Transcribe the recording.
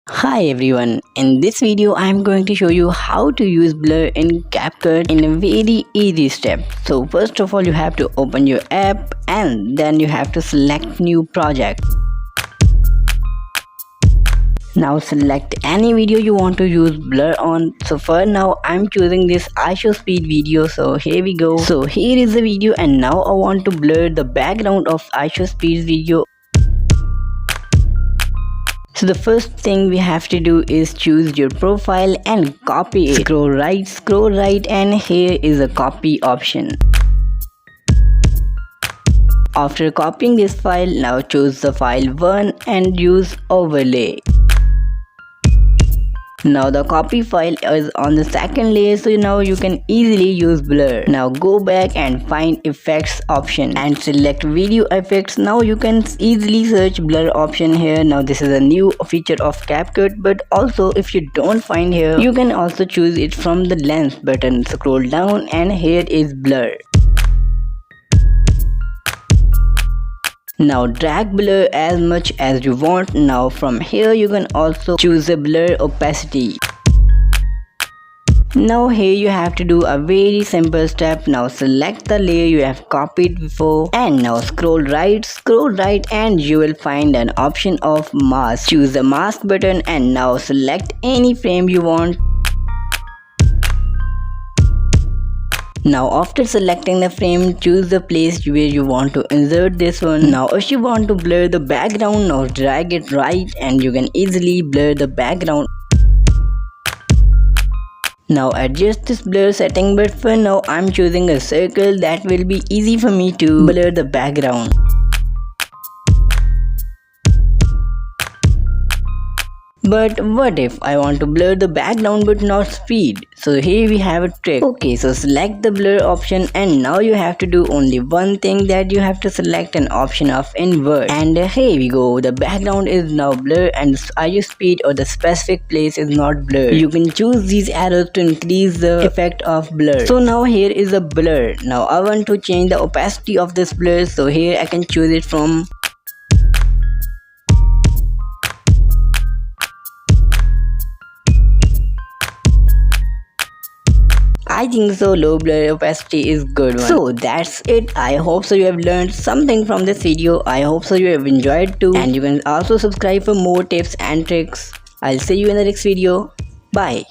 Hi everyone, in this video I am going to show you how to use blur in CapCut in a very easy step. So first of all you have to open your app and then you have to select new project. Now select any video you want to use blur on. So for now I'm choosing this ISO speed video, so here we go. So here is the video and now I want to blur the background of ISO speed video. So the first thing we have to do is choose your profile and copy it. Scroll right and here is a copy option. After copying this file, now choose the file 1 and use overlay. Now the copy file is on the second layer, so now you can easily use blur. Now go back and find effects option and select video effects. Now you can easily search blur option here. Now this is a new feature of CapCut, but also if you don't find here, you can also choose it from the lens button. Scroll down and here is blur. Now drag blur as much as you want. Now from here you can also choose a blur opacity. Now here you have to do a very simple step. Now select the layer you have copied before and now scroll right and you will find an option of mask. Choose the mask button and now select any frame you want. Now after selecting the frame, choose the place where you want to insert this one. Now if you want to blur the background, now drag it right and you can easily blur the background. Now adjust this blur setting, but for now I'm choosing a circle that will be easy for me to blur the background. But what if I want to blur the background but not speed? So here we have a trick. Okay, so select the blur option and now you have to do only one thing, that you have to select an option of invert. And here we go, the background is now blur and ISO speed or the specific place is not blurred. You can choose these arrows to increase the effect of blur. So now here is a blur. Now I want to change the opacity of this blur, so here I can choose it from I think so low blur opacity is good one. So that's it. I hope so you have learned something from this video. I hope so you have enjoyed too. And you can also subscribe for more tips and tricks. I'll see you in the next video. Bye.